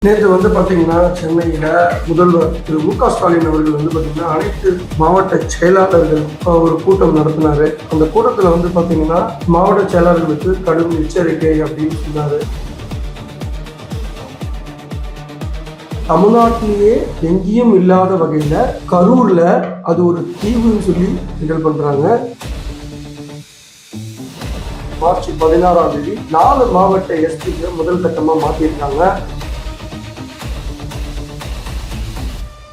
நேற்று பார்த்தீங்கன்னா சென்னையில் முதல்வர் திரு மு.க. ஸ்டாலின் அவர்கள் பார்த்தீங்கன்னா அனைத்து மாவட்ட செயலாளர்கள் ஒரு கூட்டம் நடத்தினாரு. அந்த கூட்டத்தில் பார்த்தீங்கன்னா மாவட்ட செயலாளர்களுக்கு கடும் எச்சரிக்கை அப்படின்னு சொன்னாரு. தமிழ்நாட்டிலேயே எங்கேயும் இல்லாத வகையில கரூர்ல அது ஒரு தீவுன்னு சொல்லி கிண்டல் பண்றாங்க. மார்ச் 16ஆம் தேதி 4 மாவட்ட எஸ்பிக்கு முதல் கட்டமா மாத்திருக்காங்க.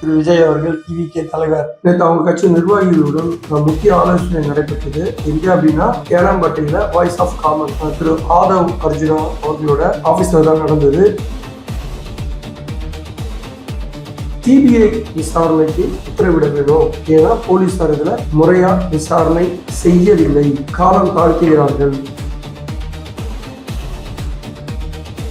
திரு விஜய் அவர்கள் டிவிகே தலைவர் நேற்று அவங்க கட்சி நிர்வாகிகளுடன் முக்கிய ஆலோசனை நடைபெற்றது. எங்க அப்படின்னா கேளாம்பட்டியில வாய்ஸ் ஆஃப் காமன் திரு ஆதவ் அர்ஜுனா அவர்களோட ஆபீஸ்ல தான் நடந்தது. சிபிஐ விசாரணைக்கு உத்தரவிட வேண்டும். ஏன்னா போலீசார் இதுல முறையா விசாரணை செய்யவில்லை, காலம் தாழ்த்துகிறார்கள்.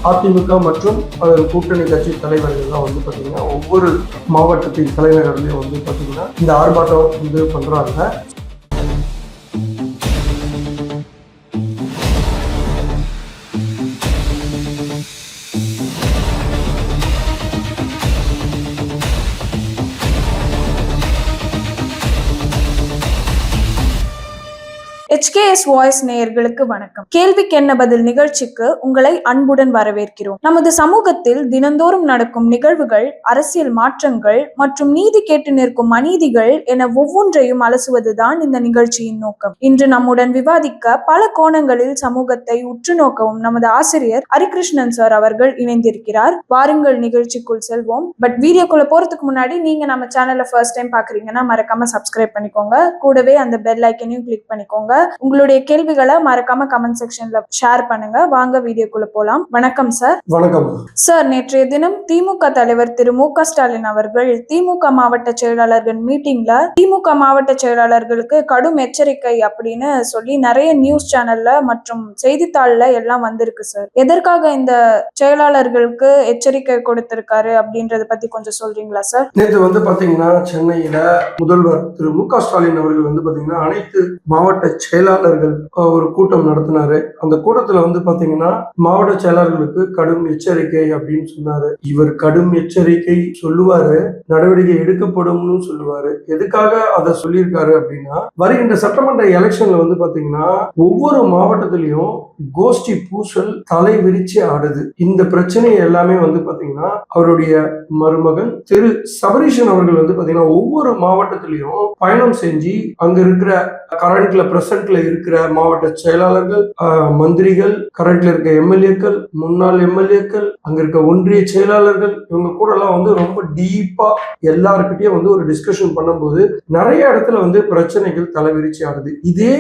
அதிமுக மற்றும் அதன் கூட்டணி கட்சி தலைவர்கள்லாம் பார்த்தீங்கன்னா ஒவ்வொரு மாவட்டத்தின் தலைநகர்லையும் பார்த்தீங்கன்னா இந்த ஆர்ப்பாட்டம் பண்றாங்க. HKS வாய்ஸ் நேயர்களுக்கு வணக்கம். கேள்விக்கு என்ன பதில் நிகழ்ச்சிக்கு உங்களை அன்புடன் வரவேற்கிறோம். நமது சமூகத்தில் தினந்தோறும் நடக்கும் நிகழ்வுகள், அரசியல் மாற்றங்கள் மற்றும் நீதி கேட்டு நிற்கும் அநீதிகள் என ஒவ்வொன்றையும் அலசுவதுதான் இந்த நிகழ்ச்சியின் நோக்கம். இன்று நம்முடன் விவாதிக்க பல கோணங்களில் சமூகத்தை உற்று நோக்கவும் நமது ஆசிரியர் ஹரிகிருஷ்ணன் சார் அவர்கள் இணைந்திருக்கிறார். வாருங்கள் நிகழ்ச்சிக்குள் செல்வோம். பட் வீடியோக்குள்ள போறதுக்கு முன்னாடி நீங்க நம்ம சேனலை ஃபர்ஸ்ட் டைம் பாக்குறீங்கன்னா மறக்காம சப்ஸ்கிரைப் பண்ணிக்கோங்க. கூடவே அந்த பெல் ஐக்கனையும் கிளிக் பண்ணிக்கோங்க. உங்களுடைய கேள்விகளை மறக்காம கமெண்ட் செக்ஷன்ல ஷேர் பண்ணுங்க. வாங்க வீடியோக்குள்ள போலாம். வணக்கம் சார். வணக்கம் சார். நேற்றைய தினம் திமுக தலைவர் திரு மு.க. ஸ்டாலின் அவர்கள் திமுக மாவட்ட செயலாளர்கள் மீட்டிங்ல திமுக மாவட்ட செயலாளர்களுக்கு கடும் எச்சரிக்கை அப்படின்னு சொல்லி நிறைய நியூஸ் சேனல்ல மற்றும் செய்தித்தாள்ல எல்லாம் வந்திருக்கு சார். எதற்காக இந்த செயலாளர்களுக்கு எச்சரிக்கை கொடுத்திருக்காரு அப்படின்றத பத்தி கொஞ்சம் சொல்றீங்களா சார்? நேற்று பாத்தீங்கன்னா சென்னையில முதல்வர் திரு மு.க. ஸ்டாலின் அவர்கள் பாத்தீங்கன்னா அனைத்து மாவட்ட செயலாளர்கள் ஒரு கூட்டம் நடத்தினாரு. அந்த கூட்டத்துல பாத்தீங்கன்னா மாவட்ட செயலாளர்களுக்கு கடும் எச்சரிக்கை அப்படின்னு சொன்னாரு. இவர் கடும் எச்சரிக்கை சொல்லுவாரு, நடவடிக்கை எடுக்கப்படும்னு சொல்லுவாரு. எதுக்காக அதை சொல்லியிருக்காரு அப்படின்னா, வருகின்ற சட்டமன்ற எலெக்ஷன்ல பாத்தீங்கன்னா ஒவ்வொரு மாவட்டத்திலையும் கோஷ்டி பூசல் தலை விரிச்சு ஆடுது. இந்த பிரச்சனை எல்லாமே பாத்தீங்கன்னா அவருடைய மருமகன் திரு சபரீஷன் அவர்கள் பாத்தீங்கன்னா ஒவ்வொரு மாவட்டத்திலையும் பயணம் செஞ்சு அங்க இருக்கிற கரண்ட்ல பிரசன்ட்ல இருக்கிற மாவட்ட செயலாளர்கள், மந்திரிகள், கரண்ட்ல இருக்க எம்எல்ஏக்கள், முன்னாள் எம்எல்ஏக்கள், அங்க இருக்க ஒன்றிய செயலாளர்கள், இவங்க கூட எல்லாம் ரொம்ப டீப்பா எல்லாருக்கிட்டையும் ஒரு டிஸ்கஷன் பண்ணும்போது நிறைய இடத்துல பிரச்சனைகள் தலைவிரிச்சு ஆடுது. இதே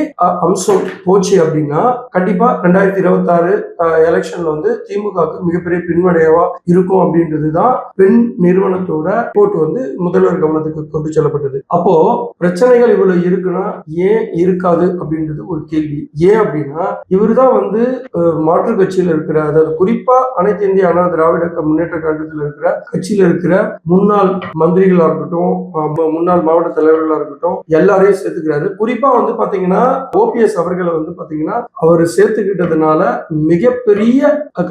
அம்சம் போச்சு அப்படின்னா கண்டிப்பா 2026 எலெக்ஷன்ல திமுகவுக்கு மிகப்பெரிய பின்வடையவா இருக்கும் அப்படின்றதுதான் பெண் நிறுவனத்தோட ரிப்போர்ட் முதல்வர் கவனத்துக்கு கொண்டு செல்லப்பட்டது. அப்போ பிரச்சனைகள் இவ்வளவு இருக்குன்னா ஏன் இருக்காது அப்படின்றது ஒரு கேள்வி. ஏன் அப்படின்னா இவருதான் மாற்று கட்சியில இருக்கிற, அதாவது குறிப்பா அனைத்து இந்திய அண்ணா திராவிட முன்னேற்ற கழகத்தில் இருக்கிற கட்சியில இருக்கிற முன்னாள் மந்திரிகளா இருக்கட்டும், முன்னாள் மாவட்ட தலைவர்களா இருக்கட்டும், எல்லாரையும் சேர்த்துக்கிறாரு. குறிப்பா பாத்தீங்கன்னா ஓபிஎஸ் அவர்களை பாத்தீங்கன்னா அவர் சேர்த்துக்கிட்டதுனால மிகப்பெரிய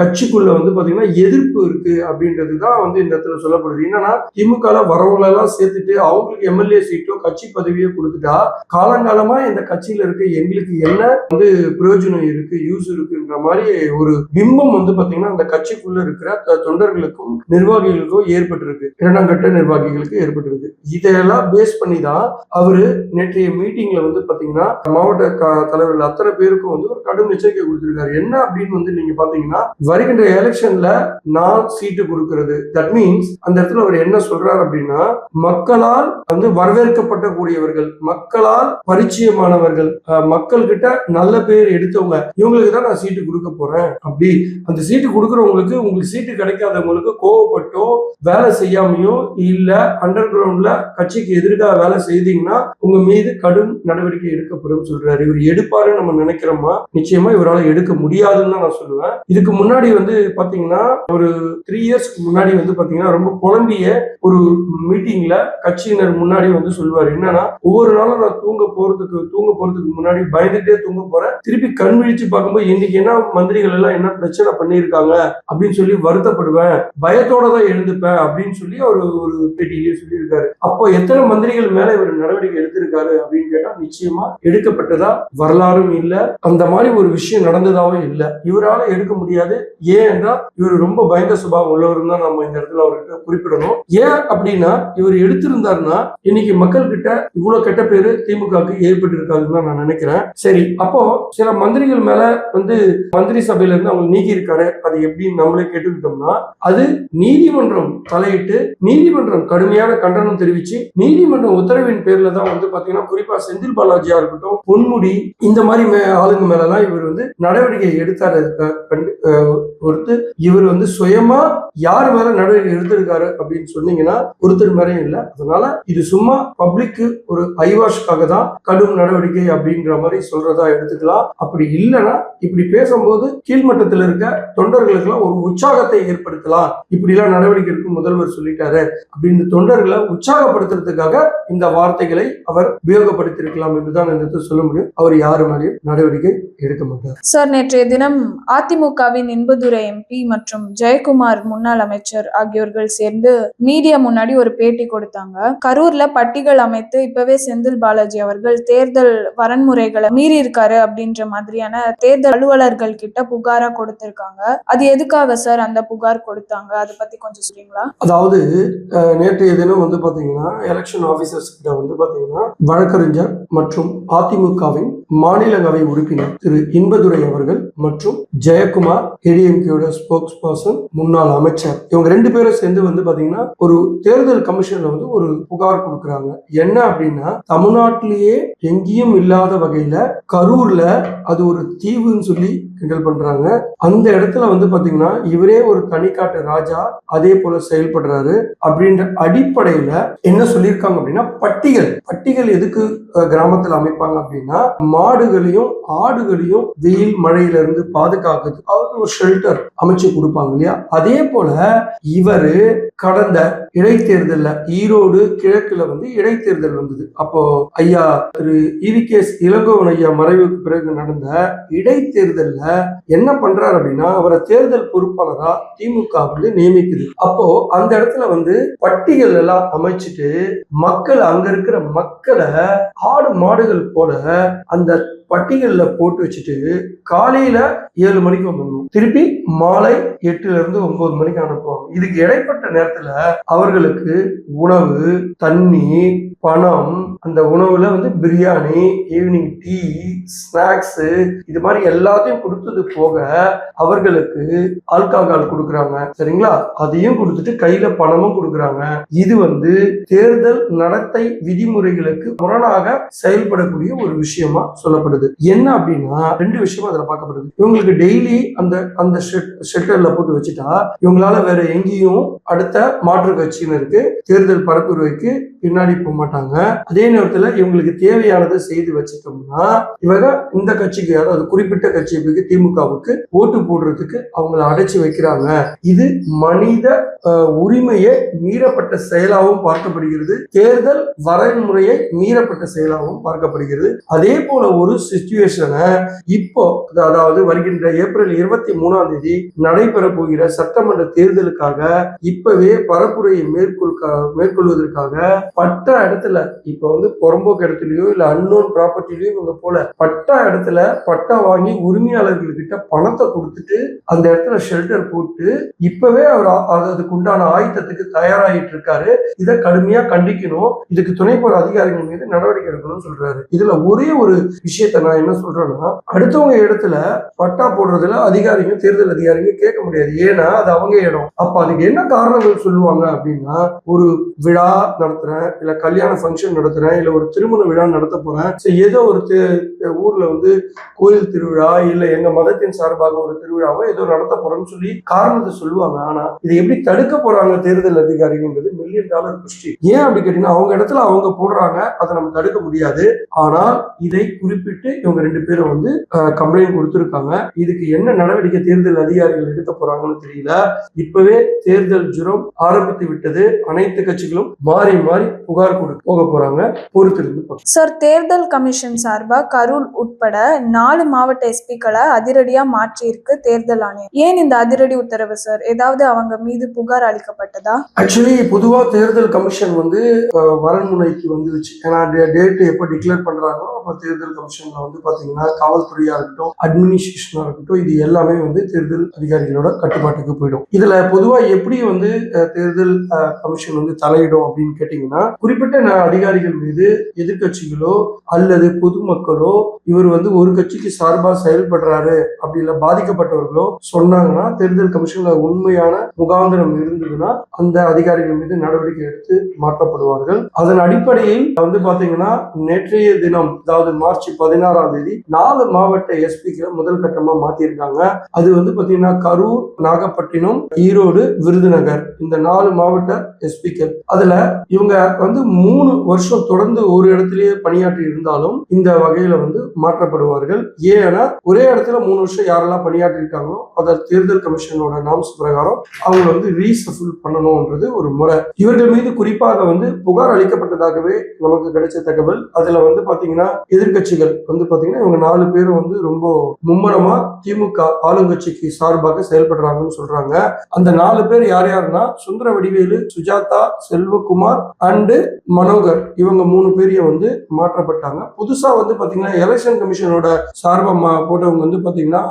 கட்சிக்குள்ள பாத்தீங்கன்னா எதிர்ப்பு இருக்கு அப்படின்றதுதான் இந்த இடத்துல சொல்லப்படுது. என்னன்னா திமுக வரவங்களை எல்லாம் சேர்த்துட்டு அவங்களுக்கு எம்எல்ஏ சீட்டோ கட்சி பதவியோ கொடுத்துட்டா காலங்காலமா இந்த கட்சியில இருக்க எங்களுக்கு என்ன பிரயோஜனம் இருக்கு, யூஸ் இருக்குன்ற மாதிரி ஒரு பிம்பம் பாத்தீங்கன்னா அந்த கட்சிக்குள்ள இருக்கிற தொண்டர்களுக்கும் நிர்வாகிகளுக்கும் ஏற்பட்டிருக்கு, இரண்டாம் கட்ட நிர்வாகிகளுக்கு ஏற்பட்டிருக்கு. இதையெல்லாம் பேஸ் பண்ணி தான் அவரு நேற்றைய மீட்டிங்ல பாத்தீங்கன்னா மாவட்ட தலைவர்கள் அத்தனை பேருக்கும் ஒரு கடும் எச்சரிக்கை கொடுத்திருக்காரு. என்ன அப்படின்னு நீங்க பாத்தீங்கன்னா வருகின்ற எலெக்ஷன்ல நான் சீட்டு கொடுக்கிறது, தட் மீன்ஸ் அந்த இடத்துல அவர் என்ன சொல்றாரு அப்படின்னா மக்களால் வரவேற்கப்பட்ட கூடியவர்கள், மக்களால் பரிச்சயமானவர்கள், மக்கள் கிட்ட நல்ல பேர் எடுத்தவங்க, இவங்களுக்கு தான் நான் சீட்டு கொடுக்க போறேன். அப்படி அந்த சீட்டு கொடுக்கறவங்களுக்கு, உங்களுக்கு சீட்டு கிடைக்காதவங்களுக்கு கோவப்பட்டோ வேலை செய்யாமையோ இல்ல அண்டர் கிரவுண்ட்ல கட்சிக்கு எதிராக வேலை செய்தீங்கன்னா உங்க மீது கடும் நடவடிக்கை எடுக்கப்படும் சொல்றாரு. இவர் எடுப்பாருன்னு நம்ம நினைக்கிறோமா? நிச்சயமா இவரால் எடுக்க முடியாதுன்னு தான் நான் சொல்லுவேன். இதுக்கு முன்னாடி வந்து பாத்தீங்கன்னா ஒரு 3 இயர்ஸ்க்கு முன்னாடி வந்து பாத்தீங்கன்னா ரொம்ப புலம்பிய ஒரு மீட்டிங்ல கட்சியினர் முன்னாடி வந்து சொல்லுவாரு, என்னன்னா ஒவ்வொரு நாளும் நான் தூங்க போறதுக்கு முன்னாடி பயந்துட்டே தூங்க போறேன், திருப்பி கண் விழிச்சு பார்க்கும்போது இன்னைக்கு என்ன மந்திரிகள் எல்லாம் என்ன பிரச்சனை பண்ணியிருக்காங்க அப்படின்னு சொல்லி வருத்தப்படுவேன், பயத்தோட தான் எழுந்துப்பேன் அப்படின்னு சொல்லி அவர் ஒரு பேட்டியிலேயே சொல்லியிருக்காரு. அப்போ எத்தனை மந்திரிகள் மேல இவர் நடவடிக்கை எடுத்திருக்காரு அப்படின்னு கேட்டா நிச்சயமா எடுக்கப்பட்டதா வரலாறும் இல்ல, அந்த மாதிரி ஒரு விஷயம் நடந்ததாவும் இல்ல. இவரால எடுக்க முடியாது. ஏன் என்றால் இவர் ரொம்ப பயந்த சுபாவம் உள்ளவர் தான் நம்ம இந்த இடத்துல அவர்கிட்ட குறிப்பிடணும். ஏன் அப்படின்னா இவர் எடுத்திருந்தாருன்னா இன்னைக்கு மக்கள் கிட்ட இவ்வளவு கெட்ட பேரு திமுகவுக்கு ஏற்பட்டு இருக்காதுன்னு தான் நான் நினைக்கிறேன். சரி, அப்போ சில மந்திரிகள் மேல வந்து மந்திரி சபையில இருந்து அவங்க நீக்கி இருக்காரு, அது எப்படின்னு நம்மளே கேட்டுக்கிட்டோம்னா அது நீதிமன்றம் தலையிட்டு நீதிமன்றம் கடுமையான கண்டனம் தெரிவிச்சு நீதிமன்ற உத்தரவின் பேர்ல தான் வந்து பாத்தீங்கன்னா குறிப்பா செந்தில் பாலாஜியா இருக்கட்டும், பொன்முடி, இந்த மாதிரி ஆளுங்க மேலலாம் இவர் வந்து நடவடிக்கை எடுத்தாரு. பொறுத்து இவர் வந்து சுயமா யார் மேல நடவடிக்கை எடுத்திருக்காரு அப்படின்னு சொன்னீங்கன்னா ஒருத்தர் மேலேயும் இல்லை. அதனால இது சும்மா பப்ளிக்கு ஒரு ஐவாஷ்காக தான் கடும் நடவடிக்கை அப்படின்ற மாதிரி சொல்றதா எடுத்துக்கலாம். அப்படி இல்லைன்னா இப்படி பேசும்போது கீழ்மட்டத்தில் இருக்க தொண்டர்களுக்கு எல்லாம் ஒரு உற்சாகத்தை ஏற்படுத்தலாம். இப்படி எல்லாம் நடவடிக்கை எடுக்கும் முதல்வர் சொல்லிட்டாரு அப்படின்னு தொண்டர்களை உற்சாகப்படுத்துறதுக்காக இந்த வார்த்தைகளை அவர் உபயோகப்படுத்தியிருக்கலாம் என்றுதான் இந்த சொல்ல முடியும். அவர் யாரு மேலேயும் நடவடிக்கை எடுக்க மாட்டார். சார், நேற்றைய தினம் அதிமுகவின் இன்பதுரை எம்பி மற்றும் ஜெயக்குமார் முன்னாள் அமைச்சர் ஆகியோர்கள் சேர்ந்து மீடியா முன்னாடி ஒரு பேட்டி கொடுத்தாங்க. கரூர்ல பட்டிகள் அமைத்து இப்பவே செந்தில் பாலாஜி அவர்கள் தேர்தல் வரன்முறைகளை மீறி இருக்காரு அப்படின்ற மாதிரியான தேர்தல் அலுவலர்கள் கிட்ட புகாரா கொடுத்திருக்காங்க. அது எதுக்காக சார் அந்த புகார் கொடுத்தாங்க, அதை பத்தி கொஞ்சம் சொல்றீங்களா? அதாவது நேற்றைய தினம் வந்து பாத்தீங்கன்னா எலெக்ஷன் ஆபீசர்ஸ் கிட்ட வந்து பாத்தீங்கன்னா வழக்கறிஞர் மற்றும் அதிமுகவின் மாநிலங்களவை உறுப்பினர் திரு இன்பதுரை அவர்கள் மற்றும் ஜெயக்குமார் ஏடிஎம்கேயோட ஸ்போக்ஸ் பர்சன் முன்னாள் அமைச்சர் இவங்க 2 பேரும் சேர்ந்து வந்து பாத்தீங்கன்னா ஒரு தேர்தல் கமிஷன்ல வந்து ஒரு புகார் கொடுக்கறாங்க. என்ன அப்படின்னா தமிழ்நாட்டிலேயே எங்கேயும் இல்லாத வகையில கரூர்ல அது ஒரு தீவுன்னு சொல்லி கிண்டல் பண்றாங்க. அந்த இடத்துல வந்து பாத்தீங்கன்னா இவரே ஒரு தனிக்காட்டு ராஜா அதே போல செயல்படுறாரு அப்படின்ற அடிப்படையில என்ன சொல்லியிருக்காங்க அப்படின்னா பட்டிகள் எதுக்கு கிராமத்துல அமைப்பாங்க அப்படின்னா மாடுகளையும் ஆடுகளையும் வெயில் மழையில இருந்து பாதுகாக்கிறது ஒரு ஷெல்டர் அமைச்சு கொடுப்பாங்க இல்லையா. அதே போல இவரு கடந்த இடைத்தேர்தல்ல ஈரோடு கிழக்குல வந்து இடைத்தேர்தல் வந்தது. அப்போ ஐயா திரு EVKS இளங்கோவன் ஐயா மறைவுக்கு பிறகு நடந்த இடைத்தேர்தல்ல என்ன பண்றாரு அப்படின்னா அவரை தேர்தல் பொறுப்பாளரா திமுக வந்து நியமிக்குது. அப்போ அந்த இடத்துல வந்து பட்டிகள் எல்லாம் அமைச்சிட்டு மக்கள் அங்க இருக்கிற மக்களை ஆடு மாடுகள் போல அந்த பட்டிகள்ல போட்டு வச்சுட்டு காலையில 7 மணிக்கு வந்துடணும், திருப்பி மாலை 8ல இருந்து 9 மணிக்கு அனுப்புவாங்க. இதுக்கு இடைப்பட்ட நேரத்துல அவர்களுக்கு உணவு, தண்ணி, பணம், அந்த உணவுல வந்து பிரியாணி, ஈவினிங் டீ, ஸ்நாக்ஸ், இது மாதிரி எல்லாத்தையும் கொடுத்தது போக அவர்களுக்கு ஆல்கஹால் கொடுக்குறாங்க. சரிங்களா, அதையும் கொடுத்துட்டு கையில பணமும் கொடுக்குறாங்க. இது வந்து தேர்தல் நடத்தை விதிமுறைகளுக்கு முரணாக செயல்படக்கூடிய ஒரு விஷயமா சொல்லப்படுது. என்ன அப்படின்னா 2 விஷயமா அதுல பார்க்கப்படுது. இவங்களுக்கு டெய்லி அந்த ஷெல்டர்ல போட்டு வச்சுட்டா இவங்களால வேற எங்கேயும் அடுத்த மாற்று கட்சியினருக்கு தேர்தல் பரப்புரைக்கு பின்னாடி போக மாட்டாங்க. அதே நேரத்துல இவங்களுக்கு தேவையானதை செய்து வச்சுட்டோம்னா இவங்க இந்த கட்சிக்கு, அதாவது குறிப்பிட்ட கட்சிக்கு திமுகவுக்கு ஓட்டு போடுறதுக்கு அவங்களை அடைச்சு வைக்கிறாங்க. இது மனித உரிமையை மீறப்பட்ட செயலாகவும் பார்க்கப்படுகிறது, தேர்தல் வரன்முறையை மீறப்பட்ட செயலாகவும் பார்க்கப்படுகிறது. அதே போல ஒரு சிச்சுவேஷனை இப்போ அதாவது வருகின்ற ஏப்ரல் 23ஆம் தேதி நடைபெற போகிற சட்டமன்ற தேர்தலுக்காக இப்பவே பரப்புரையை மேற்கொள்வதற்காக பட்ட இடத்துல இப்ப வந்து புறம்போக்கு இடத்துலயோ இல்ல அன்னோன் ப்ராப்பர்ட்டிலயோ இவங்க போல பட்ட இடத்துல பட்டா வாங்கி உரிமையாளர்கள்கிட்ட பணத்தை கொடுத்துட்டு அந்த இடத்துல ஷெல்டர் போட்டு இப்பவே அவர் அதுக்கு உண்டான ஆயுதத்துக்கு தயாராகிட்டு இருக்காரு. இதை கடுமையா கண்டிக்கணும், இதுக்கு துணை போற அதிகாரிகள் மீது நடவடிக்கை எடுக்கணும்னு சொல்றாரு. இதுல ஒரே ஒரு விஷயத்த நான் என்ன சொல்றேன்னா, அடுத்தவங்க இடத்துல பட்டா போடுறதுல அதிகாரிங்க, தேர்தல் அதிகாரிங்க கேட்க முடியாது. ஏன்னா அது அவங்க இடம். அப்ப அதுக்கு என்ன காரணம் காரணங்கள் சொல்லுவாங்க அப்படின்னா, ஒரு விழா நடத்துறேன், இல்ல கல்யாண ஃபங்க்ஷன் நடத்துறேன், இல்ல ஒரு திருமண விழா நடத்த போறேன், ஏதோ ஒரு ஊர்ல வந்து கோயில் திருவிழா இல்ல எங்க மதத்தின் சார்பாக ஒரு திருவிழாவோ ஏதோ நடத்த போறோம்னு சொல்லி காரணத்தை சொல்லுவாங்க. ஆனா இதை எப்படி தடுக்க போறாங்க தேர்தல் அதிகாரிகள் $1,000,000 கொஸ்டின். ஏன் அப்படி கேட்டீங்கன்னா, அவங்க இடத்துல அவங்க போடுறாங்க, அதை நம்ம தடுக்க முடியாது. ஆனால் இதை குறிப்பிட்டு இவங்க 2 பேரும் வந்து கம்ப்ளைண்ட் கொடுத்திருக்காங்க. இதுக்கு என்ன நடவடிக்கை தேர்தல் அதிகாரிகள் எடுக்க போறாங்கன்னு தெரியல. இப்பவே தேர்தல் ஜுரம் ஆரம்பித்து விட்டது. அனைத்து கட்சிகளும் மாறி மாறி புகார் கொடுக்க போக போறாங்க. பொறுத்திருந்து பார்ப்போம். சார், தேர்தல் கமிஷன் சார்பா கரூர் உட்பட 4 மாவட்ட எஸ்பிக்களை அதிரடியா மாற்றி இருக்கு தேர்தல் ஆணையம். ஏன் இந்த அதிரடி உத்தரவு சார்? ஏதாவது அவங்க மீது புகார் அளிக்கப்பட்டதா? ஆக்சுவலி பொதுவா தேர்தல் கமிஷன் வந்து வரன்முனைக்கு வந்துருச்சு. ஏன்னா டேட் எப்போ டிக்ளேர் பண்றாங்களோ அப்ப தேர்தல் கமிஷன்ல வந்து பாத்தீங்கன்னா காவல்துறையா இருக்கட்டும், அட்மினிஸ்ட்ரேஷனா இருக்கட்டும், இது எல்லாமே வந்து தேர்தல் அதிகாரிகளோட கட்டுப்பாட்டுக்கு போயிடும். இதுல பொதுவா எப்படி வந்து தேர்தல் கமிஷன் வந்து தலையிடும் அப்படின்னு கேட்டீங்கன்னா, குறிப்பிட்ட அதிகாரிகள் மீது எதிர்கட்சிகளோ அல்லது பொதுமக்களோ இவர் வந்து ஒரு கட்சிக்கு சார்பா செயல்படுறாரு அப்படி இல்ல பாதிக்கப்பட்டவர்களோ சொன்னாங்கன்னா, தேர்தல் கமிஷன்ல உண்மையான முகாந்திரம் இருந்ததுன்னா அந்த அதிகாரிகள் மீது நடவடிக்கை எடுத்து மாற்றப்படுவார்கள். அதன் அடிப்படையில் வந்து பாத்தீங்கன்னா, நேற்றைய தினம் அதாவது மார்ச் 16ஆம் தேதி 4 மாவட்ட எஸ்பிக்களை முதல் கட்டமா மாத்திருக்காங்க. அது வந்து பாத்தீங்கன்னா கரூர், நாகப்பட்டினம், ஈரோடு, விருதுநகர், இந்த 4 மாவட்ட எஸ்பிக்கள். அதுல இவங்க வந்து 3 வருஷம் தொடர்ந்து ஒரு இடத்திலேயே பணியாற்றி இருந்தாலும் இந்த வகையில வந்து மாற்றப்படுவார்கள். ஏன்னா ஒரே இடத்துல 3 வருஷம் யாரெல்லாம் பணியாற்றி இருக்காங்களோ அதை தேர்தல் கமிஷனோட நாம்ஸ் பிரகாரம் அவங்க வந்து ரீசஃபில் பண்ணணும்ன்றது ஒரு முறை. இவர்கள் மீது குறிப்பாக வந்து புகார் அளிக்கப்பட்டதாகவே நமக்கு கிடைச்ச தகவல். அதுல வந்து பாத்தீங்கன்னா எதிர்கட்சிகள் வந்து பாத்தீங்கன்னா இவங்க 4 பேரும் வந்து ரொம்ப மும்முரமா திமுக ஆளுங்கட்சிக்கு சார்பாக செயல்படுறாங்கன்னு சொல்றாங்க. அந்த 4 பேர் யார் யாருன்னா சுந்தர வடிவேலு, சுஜாதா, செல்வகுமார் அண்ட் மனோகர், இவங்க 3 பேரையும் வந்து மாற்றப்பட்டாங்க. புதுசா வந்து பாத்தீங்கன்னா எலெக்ஷன் கமிஷனோட சார்பா போட்டவங்க வந்து பாத்தீங்கன்னா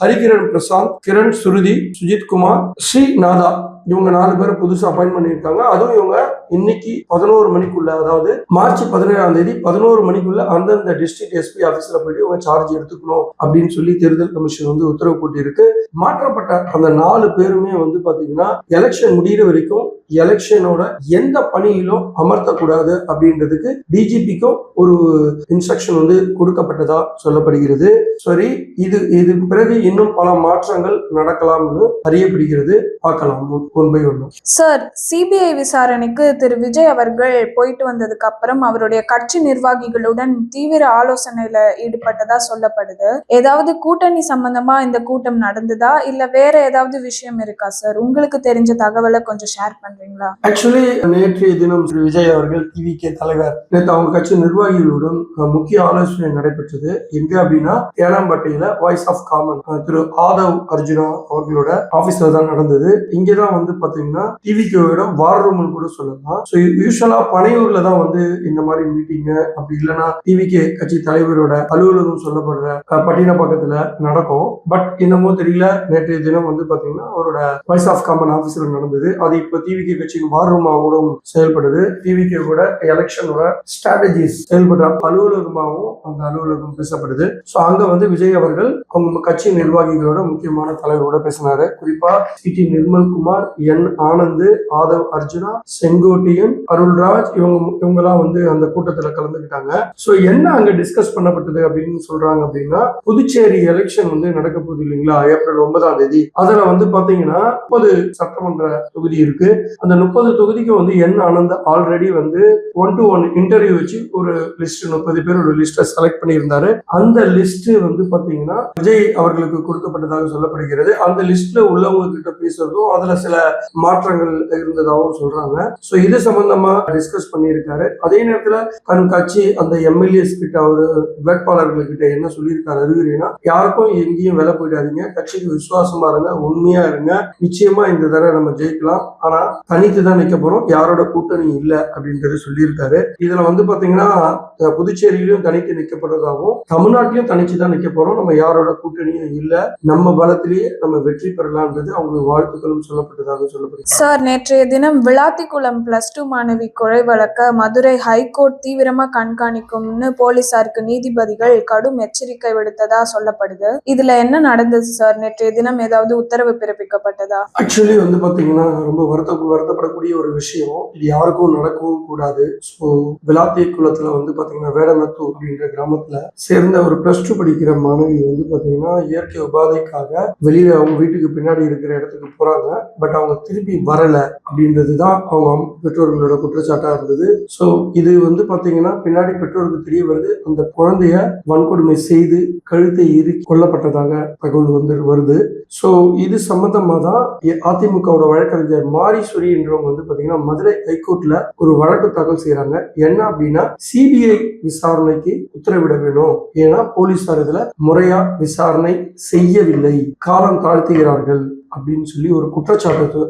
ஹரிகிரண் பிரசாந்த், கிரண் சுருதி, சுஜித் குமார், ஸ்ரீநாதா, இவங்க 4 பேரை புதுசா அப்பாயின்ட் பண்ணியிருக்காங்க. அதுவும் இவங்க இன்னைக்கு 11 மணிக்குள்ள, அதாவது மார்ச் 17ஆம் தேதி 11 மணிக்குள்ள அந்தந்த டிஸ்ட்ரிக்ட் எஸ்பி ஆபீஸ்ல போயிட்டு இவங்க சார்ஜ் எடுத்துக்கணும் அப்படின்னு சொல்லி தேர்தல் கமிஷன் வந்து உத்தரவு போட்டிருக்கு. மாற்றப்பட்ட அந்த 4 பேருமே வந்து பாத்தீங்கன்னா எலெக்ஷன் முடிகிற வரைக்கும் எலெக்ஷனோட எந்த பணியிலும் அமர்த்தக்கூடாது அப்படின்றதுக்கு டிஜிபிக்கும் ஒரு இன்ஸ்ட்ரக்ஷன் வந்து கொடுக்கப்பட்டதா சொல்லப்படுகிறது. சரி, இது பிறகு இன்னும் பல மாற்றங்கள் நடக்கலாம்னு அறியப்படுகிறது. பார்க்கலாம் one by one. Sir, CBI விசாரணைக்கு திரு விஜய் அவர்கள் போயிட்டு வந்ததுக்கு அப்புறம் அவருடைய கட்சி நிர்வாகிகளுடன் தீவிர ஆலோசனையில ஈடுபட்டதா சொல்லப்படுது. ஏதாவது கூட்டணி சம்பந்தமா இந்த கூட்டம் நடந்ததா இல்ல வேற ஏதாவது விஷயம் இருக்கா சார்? உங்களுக்கு தெரிஞ்ச தகவலை கொஞ்சம் ஷேர் பண்றீங்களா? ஆக்சுவலி நேற்றைய தினம் திரு விஜய் அவர்கள் டிவிகே தலைவர் நேற்று அவங்க கட்சி நிர்வாகிகளுடன் முக்கிய ஆலோசனை நடைபெற்றது. எங்க அப்படின்னா ஏனாம்பட்டியில வாய்ஸ் ஆஃப் காமன் திரு ஆதவ் அர்ஜுனா அவர்களோட ஆபீஸ்ல தான் நடந்தது. இங்கதான் வந்து பாத்தீங்கன்னா டிவிகேவோட வார் ரூம்னு கூட சொல்லலாம். ஸோ யூஸ்வலா பனையூர்ல தான் வந்து இந்த மாதிரி மீட்டிங், அப்படி இல்லைன்னா டிவிகே கட்சி தலைவரோட அலுவலகம் சொல்லப்படுற பட்டினப்பாக்கத்துல நடக்கும். பட் என்னமோ தெரியல, நேற்றைய தினம் வந்து பாத்தீங்கன்னா அவரோட வாய்ஸ் ஆஃப் காமன் ஆபீஸ்ல நடந்தது. அது இப்ப டிவிகே கட்சியின் வார் ரூமாகவும் செயல்படுது. டிவிகே கூட எலெக்ஷனோட ஸ்ட்ராட்டஜிஸ் செயல்படுற அலுவலகமாகவும் அந்த அலுவலகம் பேசப்படுது. ஸோ அங்க வந்து விஜய் அவர்கள் அவங்க கட்சி நிர்வாகிகளோட முக்கியமான தலைவரோட பேசினாரு. குறிப்பா சி.டி. நிர்மல்குமார், என் ஆனந்த், ஆதவ் அர்ஜுனா, செங்கோட்டையன், அருள்ராஜ், இவங்கெல்லாம் வந்து அந்த கூட்டத்துல கலந்துக்கிட்டாங்க. ஸோ என்ன அங்க டிஸ்கஸ் பண்ணப்பட்டது அப்படின்னு சொல்றாங்க அப்படின்னா, புதுச்சேரி எலெக்ஷன் வந்து நடக்க போகுது இல்லைங்களா, ஏப்ரல் 9ஆம் தேதி. அதுல வந்து பாத்தீங்கன்னா 30 சட்டமன்ற தொகுதி இருக்கு. அந்த 30 தொகுதிக்கு வந்து என் ஆனந்த் ஆல்ரெடி வந்து 1-to-1 இன்டர்வியூ வச்சு ஒரு லிஸ்ட் 30 பேரோட லிஸ்ட செலக்ட் பண்ணியிருந்தாரு. அந்த லிஸ்ட் வந்து பாத்தீங்கன்னா விஜய் அவர்களுக்கு கொடுக்கப்பட்டதாக சொல்லப்படுகிறது. அந்த லிஸ்ட்ல உள்ளவங்க கிட்ட பேசுறதும் அதுல சில மாற்றங்கள் இருந்ததாகவும் சொல்றாங்க. சோ இது சம்பந்தமா டிஸ்கஸ் பண்ணியிருக்காரு. அதே நேரத்துல கட்சி அந்த எம்எல்ஏஸ் கிட்ட அவரு வேட்பாளர்கள் கிட்ட என்ன சொல்லியிருக்காரு அறிவுரைனா, யாருக்கும் எங்கேயும் விலை போயிடாதீங்க, கட்சிக்கு விசுவாசமா இருங்க, உண்மையா இருங்க, நிச்சயமா இந்த தடவை நம்ம ஜெயிக்கலாம், ஆனா தனித்து தான் நிக்க போறோம், யாரோட கூட்டணி இல்ல அப்படின்றது சொல்லியிருக்காரு. இதுல வந்து பாத்தீங்கன்னா புதுச்சேரியிலும் தனித்து நிக்கப்படுறதாகவும் தமிழ்நாட்டிலும் தனிச்சு தான் நிக்க போறோம், நம்ம யாரோட கூட்டணியும் இல்ல, நம்ம பலத்திலேயே நம்ம வெற்றி பெறலாம்ன்றது அவங்களுக்கு வாழ்த்துக்களும் சொல்லப்பட்டதா இருப்பதாக சொல்லப்படுகிறது. சார், நேற்றைய தினம் விளாத்திக்குளம் +2 மாணவி கொலை வழக்க மதுரை ஹைகோர்ட் தீவிரமா கண்காணிக்கும்னு போலீசாருக்கு நீதிபதிகள் கடும் எச்சரிக்கை விடுத்ததா சொல்லப்படுது. இதுல என்ன நடந்தது சார்? நேற்றைய தினம் ஏதாவது உத்தரவு பிறப்பிக்கப்பட்டதா? ஆக்சுவலி வந்து பாத்தீங்கன்னா ரொம்ப வருத்தப்படக்கூடிய ஒரு விஷயம். இது யாருக்கும் நடக்கவும் கூடாது. ஸோ விளாத்திக்குளத்துல வந்து பாத்தீங்கன்னா வேடநத்தூர் அப்படின்ற கிராமத்துல சேர்ந்த ஒரு +2 படிக்கிற மாணவி வந்து பாத்தீங்கன்னா இயற்கை உபாதைக்காக வெளியில அவங்க வீட்டுக்கு பின்னாடி இருக்கிற இடத்துக்கு போறாங்க. பட் அவங்க திருப்பி வரல அப்படின்றதுதான் அவங்க பெற்றோர்களோட குற்றச்சாட்டா இருந்தது. ஸோ இது வந்து பாத்தீங்கன்னா பின்னாடி பெற்றோருக்கு தெரிய வருது, அந்த குழந்தைய வன்கொடுமை செய்து கழுத்தை இறுக்கி கொல்லப்பட்டதாக தகவல் வந்து வருது. ஸோ இது சம்பந்தமா தான் அதிமுகவோட வழக்கறிஞர் மாரீஸ்வரி என்றவங்க வந்து பாத்தீங்கன்னா மதுரை ஹைகோர்ட்ல ஒரு வழக்கு தாக்கல் செய்யறாங்க. என்ன அப்படின்னா சிபிஐ விசாரணைக்கு உத்தரவிட வேணும், ஏன்னா போலீசார் இதுல முறையா விசாரணை செய்யவில்லை, காலம் தாழ்த்துகிறார்கள் அப்படின்னு சொல்லி ஒரு குற்றச்சாட்டு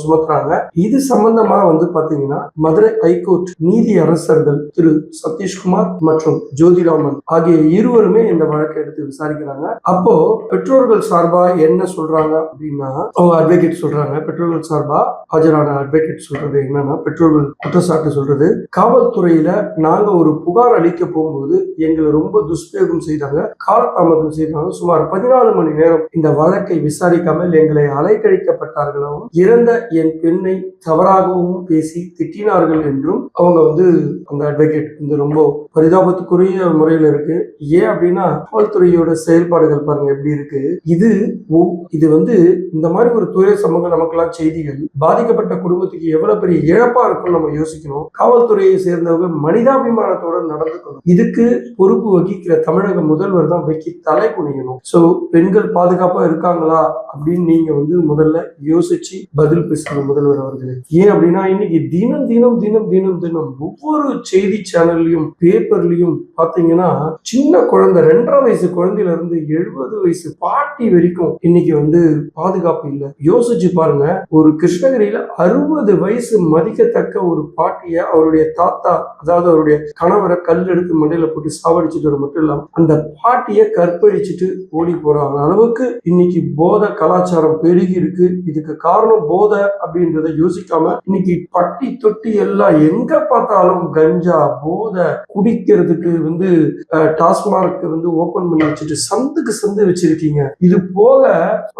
சுமத்துறாங்க. இது சம்பந்தமா வந்து பாத்தீங்கன்னா மதுரை ஹைகோர்ட் நீதி அரசர்கள் திரு சதீஷ்குமார் மற்றும் ஜோதிராமன் ஆகிய இருவருமே இந்த வழக்கை எடுத்து விசாரிக்கிறாங்க. அப்போ பெற்றோர்கள் சார்பா என்ன சொல்றாங்க அப்படின்னா, அவங்க அட்வொகேட் சொல்றாங்க, பெற்றோர்கள் சார்பா ஆஜரான அட்வொகேட் சொல்றது என்னன்னா, பெற்றோர்கள் குற்றச்சாட்டு சொல்றது, காவல்துறையில நாங்க ஒரு புகார் அளிக்க போகும்போது எங்களை ரொம்ப துஷ்பிரயோகம் செய்தாங்க, காலதாமதம் செய்தாங்க, சுமார் 14 மணி நேரம் இந்த வழக்கை விசாரிக்காமல் எங்களை அலைக்கழிக்கப்பட்டார்களும், இறந்த என் பெண்ணை தவறாகவும் பேசி திட்டினார்கள் என்றும் அவங்க வந்து அந்த அட்வொகேட் வந்து ரொம்ப பரிதாபத்துக்குரிய முறையில இருக்கு. ஏன் அப்படின்னா காவல்துறையோட செயல்பாடுகள் பாருங்க எப்படி இருக்கு. இது வந்து இந்த மாதிரி ஒரு துறை சமூக நமக்கெல்லாம் செய்திகள் பாதிக்கப்பட்ட குடும்பத்துக்கு எவ்வளவு பெரிய இழப்பா இருக்கும் நம்ம யோசிக்கணும். காவல்துறையை சேர்ந்தவங்க மனிதாபிமானத்தோட நடந்துக்கணும். இதுக்கு பொறுப்பு வகிக்கிற தமிழக முதல்வர் தான் வைக்கி தலை குனியணும். சோ பெண்கள் பாதுகாப்பா இருக்காங்களா அப்படின்னு நீங்க வந்து முதல்ல யோசிச்சு பதில் பேசுங்க முதல்வர் அவர்களே. ஏன் அப்படின்னா இன்னைக்கு தினம் தினம் தினம் தினம் தினம் ஒவ்வொரு செய்தி சேனல்லையும் பேப்பர்லயும் பாத்தீங்கன்னா சின்ன குழந்தை 2.5 வயசு குழந்தையில இருந்து 70 வயசு பாட்டி வரைக்கும் இன்னைக்கு வந்து பாதுகாப்பு இல்லை. யோசிச்சு பாருங்க, ஒரு கிருஷ்ணகிரியில 60 வயசு மதிக்கத்தக்க ஒரு பாட்டிய அவருடைய தாத்தா, அதாவது அவருடைய கணவரை கல் எடுத்து மண்டையில போட்டு சாவடிச்சுட்டு மட்டும் இல்லாம அந்த பாட்டிய கற்பழிச்சுட்டு ஓடி போறாங்க அளவுக்கு இன்னைக்கு போதை கலாச்சாரம் பெருகி இருக்கு. இதுக்கு காரணம் போதை அப்படின்றத யோசிக்காம இன்னைக்கு பட்டி தொட்டி எல்லாம் எங்க பார்த்தாலும் கஞ்சா போதை குடிக்கிறதுக்கு வந்து டாஸ்மார்க் வந்து ஓபன் பண்ணி வச்சுட்டு சந்துக்கு சந்து வச்சிருக்கீங்க. இது போக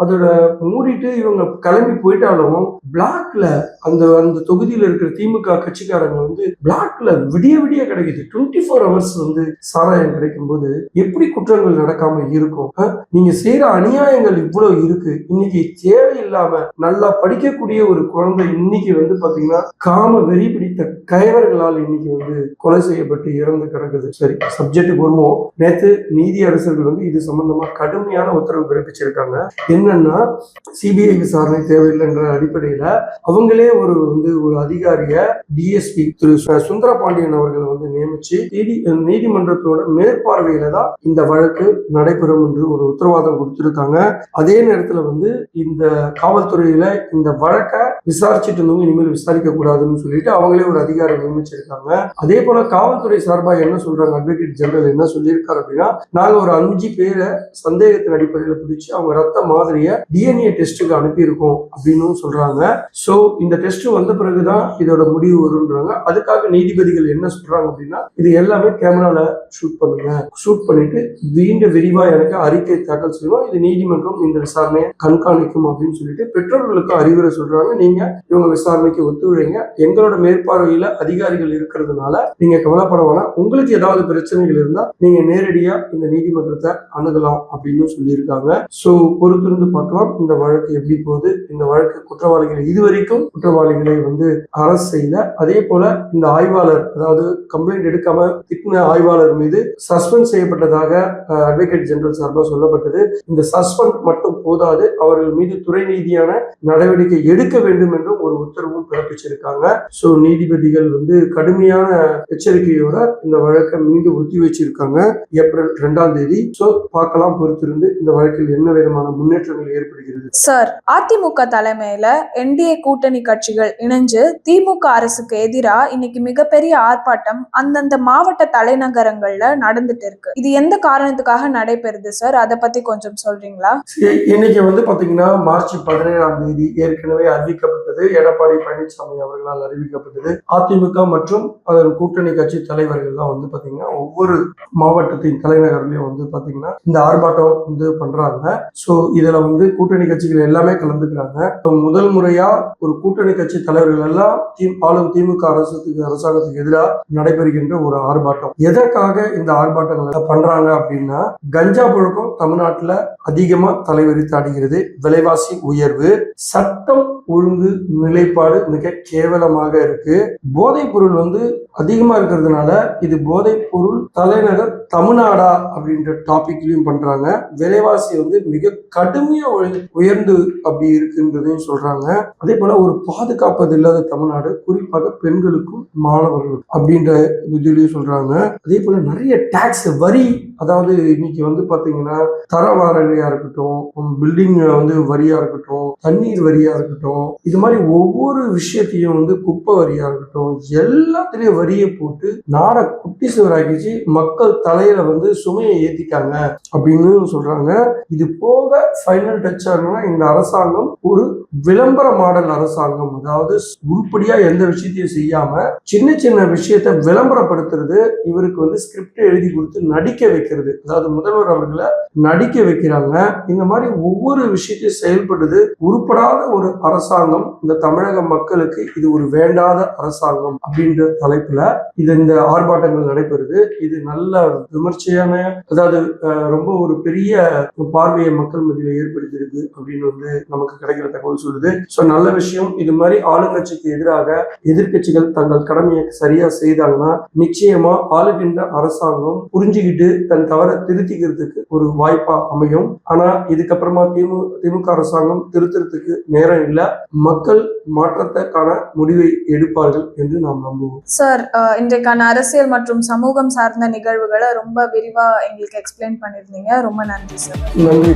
அதோட மூடிட்டு இவங்க கிளம்பி போயிட்டாலும் பிளாக்ல அந்த தொகுதியில இருக்கிற திமுக கட்சிக்காரங்க வந்து பிளாக்ல விடிய விடிய கிடைக்குது. 24 ஹவர்ஸ் வந்து சாராயம் கிடைக்கும் போது எப்படி குற்றங்கள் நடக்காம இருக்கும்? நீங்க செய்யற அநியாயங்கள் இவ்வளவு இருக்கு. இன்னைக்கு தேவையில்லாம நல்லா படிக்கக்கூடிய ஒரு குழந்தை இன்னைக்கு வந்து பாத்தீங்கன்னா காம வெறி பிடித்த கயவர்களால் இன்னைக்கு வந்து கொலை செய்யப்பட்டு இறந்து கிடக்குது. சரி, சப்ஜெக்டுக்கு வருவோம். நேற்று நீதி அரசர்கள் வந்து இது சம்பந்தமா கடுமையான உத்தரவு பிறப்பிச்சிருக்காங்க. என்னன்னா சிபிஐ விசாரணை தேவையில்லைன்ற அடிப்படையில அவங்களே ஒரு அதிகாரிய டிஎஸ்பி திரு சுந்தரபாண்டியன் அவர்கள் வந்து நியமிச்சு நீதிமன்றத்தோட மேற்பார்வையில தான் இந்த வழக்கு நடைபெறும் என்று ஒரு உத்தரவாதம் கொடுத்திருக்காங்க. அதே நேரத்துல வந்து இந்த காவல்துறையில இந்த வழக்கை விசாரிச்சுட்டு இருந்தவங்க இனிமேல் விசாரிக்க கூடாதுன்னு சொல்லிட்டு அவங்களே ஒரு அதிகாரி நியமிச்சிருக்காங்க. அதே போல காவல்துறை சார்பா என்ன சொல்றாங்க, அட்வொகேட் ஜெனரல் என்ன சொல்லியிருக்காரு அப்படின்னா, நாங்க ஒரு 5 பேரை சந்தேகத்தின் அடிப்படையில் பிடிச்சு அவங்க ரத்த மாதிரிய டிஎன்ஏ டெஸ்ட்டுக்கு அனுப்பியிருக்கோம் அப்படின்னு சொல்றாங்க. சோ இந்த டெஸ்ட் வந்த பிறகுதான் இதோட முடிவு வரும்ன்றாங்க. அதுக்காக நீதிபதிகள் என்ன சொல்றாங்க அப்படின்னா, இது எல்லாமே கேமரால ஷூட் பண்ணுங்க, ஷூட் பண்ணிட்டு மீண்டும் விரிவா எனக்கு அறிக்கை தாக்கல் செய்வோம், இது நீதிமன்றம் இந்த விசாரணையை கண்காணிக்கும் அப்படின்னு சொல்லிட்டு பெற்றோர்களுக்கு அறிவுரை சொல்றாங்க. நீங்க இவங்க விசாரணைக்கு ஒத்துழைங்க, எங்களோட மேற்பார்வையில அதிகாரிகள் இருக்கிறதுனால நீங்க கவலைப்பட வேணாம், உங்களுக்கு ஏதாவது பிரச்சனைகள் இருந்தா நீங்க நேரடியா இந்த நீதிமன்றத்தை அணுகலாம் அப்படின்னு சொல்லியிருக்காங்க. சோ பொறுத்திருந்து பார்க்கலாம் இந்த வழக்கு எப்படி போகுது. இந்த வழக்கு குற்றவாளிகளை இதுவரைக்கும் குற்றவாளிகளை வந்து அரசு செய்யல. அதே போல இந்த ஆய்வாளர், அதாவது கம்ப்ளைண்ட் எடுக்காம திட்டின ஆய்வாளர் மீது சஸ்பெண்ட் செய்யப்பட்டதாக அட்வொகேட் ஜெனரல் சார்பாக சொல்லப்பட்டது. இந்த சஸ்பெண்ட் மட்டும் போதாது, அவர்கள் மீது துறை ரீதியான நடவடிக்கை எடுக்க வேண்டும் என்றும் ஒரு உத்தரவும் பிறப்பிச்சிருக்காங்க. சோ நீதிபதிகள் வந்து கடுமையான எச்சரிக்கையோட இந்த வழக்கை மீண்டும் ஒத்தி வச்சிருக்காங்க ஏப்ரல் 2ஆம் தேதி. சோ பார்க்கலாம் பொறுத்திருந்து இந்த வழக்கில் என்ன விதமான முன்னேற்றங்கள் ஏற்படுகிறது. சார், அதிமுக தலைமையில என்டிஏ கூட்டணி கட்சிகள் இணைஞ்சு திமுக அரசுக்கு எதிரா இன்னைக்கு மிகப்பெரிய ஆர்ப்பாட்டம் அந்தந்த மாவட்ட தலைநகரங்கள்ல நடந்துட்டு இருக்கு. இது எந்த காரணத்துக்காக நடைபெறுது சார்? அதை பத்தி கொஞ்சம் சொல்றீங்களா? இன்னைக்கு வந்து பாத்தீங்கன்னா மார்ச் 17ஆம் தேதி ஏற்கனவே அறிவிக்கப்பட்டது. எடப்பாடி பழனிசாமி அவர்களால் அறிவிக்கப்பட்டது. அதிமுக மற்றும் அதன் கூட்டணி கட்சி தலைவர்கள்லாம் வந்து பாத்தீங்கன்னா ஒவ்வொரு மாவட்டத்தின் தலைநகர்லயும் வந்து பாத்தீங்கன்னா இந்த ஆர்ப்பாட்டம் வந்து பண்றாங்க. சோ இதுல வந்து கூட்டணி கட்சிகள் எல்லாமே கலந்துக்கிறாங்க. முதல் முறையா ஒரு கூட்டணி கட்சி தலைவர்கள் எல்லாம் ஆளும் திமுக அரசாங்கத்துக்கு எதிராக நடைபெறுகின்ற ஒரு ஆர்ப்பாட்டம். எதற்காக இந்த ஆர்ப்பாட்டங்கள் பண்றாங்க அப்படின்னா, கஞ்சா புழக்கம் தமிழ்நாட்டுல அதிகமா தலைவரித்து ஆடுகிறது. விலைவாசி உயர்வு, சட்டம் ஒழுங்கு நிலைப்பாடு மிக கேவலமாக இருக்கு. போதைப் பொருள் வந்து அதிகமா இருக்கிறதுனால இது போதைப் பொருள் தலைநகர் தமிழ்நாடா அப்படின்ற டாபிக்லயும் பண்றாங்க. விலைவாசி வந்து மிக கடுமையா உயர்ந்து அப்படி இருக்குன்றதையும் சொல்றாங்க. அதே போல ஒரு பாதுகாப்பது இல்லாத தமிழ்நாடு, குறிப்பாக பெண்களுக்கும் மாணவர்களுக்கும் அப்படின்ற இதுலயும் சொல்றாங்க. அதே போல நிறைய டாக்ஸ், வரி, அதாவது இன்னைக்கு வந்து பாத்தீங்கன்னா தர வாடகையா இருக்கட்டும், பில்டிங் வந்து வரியா இருக்கட்டும், தண்ணீர் வரியா இருக்கட்டும், இது மாதிரி ஒவ்வொரு விஷயத்தையும் வந்து குப்பை வரியா இருக்கட்டும், எல்லாத்திலயும் வரியை போட்டு நாட குட்டி சுவராக்கிச்சு மக்கள் தலையில வந்து சுமையை ஏத்திட்டாங்க அப்படின்னு சொல்றாங்க. இது போக ஃபைனல் டச் ஆகுனா இந்த அரசாங்கம் ஒரு விளம்பர மாடல் அரசாங்கம். அதாவது உருப்படியா எந்த விஷயத்தையும் செய்யாம சின்ன சின்ன விஷயத்த விளம்பரப்படுத்துறது, இவருக்கு வந்து ஸ்கிரிப்ட் எழுதி கொடுத்து நடிக்க வைக்கிறது. அதாவது முதல்வர் அவர்களை நடிக்க வைக்கிறாங்க. இந்த மாதிரி ஒவ்வொரு விஷயத்தையும் செயல்படுது. உருப்படாத ஒரு அரசாங்கம். இந்த தமிழக மக்களுக்கு இது ஒரு வேண்டாத அரசாங்கம் அப்படின்ற தலைப்புல இந்த ஆர்ப்பாட்டங்கள் நடைபெறுது. இது நல்ல விமர்சையான, அதாவது ரொம்ப ஒரு பெரிய பார்வையை மக்கள் மத்தியில ஏற்படுத்தியிருக்கு அப்படின்னு வந்து நமக்கு கிடைக்கிற தகவல் சொல்லுது. சோ நல்ல விஷயம். இது மாதிரி ஆளுங்கட்சிக்கு எதிராக எதிர்கட்சிகள் தங்கள் கடமையை சரியா செய்தாங்கன்னா நிச்சயமா ஆளுகின்ற அரசாங்கம் புரிஞ்சுக்கிட்டு தன் தவறை திருத்திக்கிறதுக்கு ஒரு வாய்ப்பா அமையும். ஆனா இதுக்கப்புறமா திமுக அரசாங்கம் திருத்தறதுக்கு நேரம் இல்ல. மக்கள் மாற்றத்துக்கான முடிவை எடுப்பார்கள் என்று நாம் நம்புவோம். சார், இன்றைக்கான அரசியல் மற்றும் சமூகம் சார்ந்த நிகழ்வுகளை ரொம்ப விரிவா எங்களுக்கு எக்ஸ்பிளைன் பண்ணிருந்தீங்க. ரொம்ப நன்றி சார். நன்றி.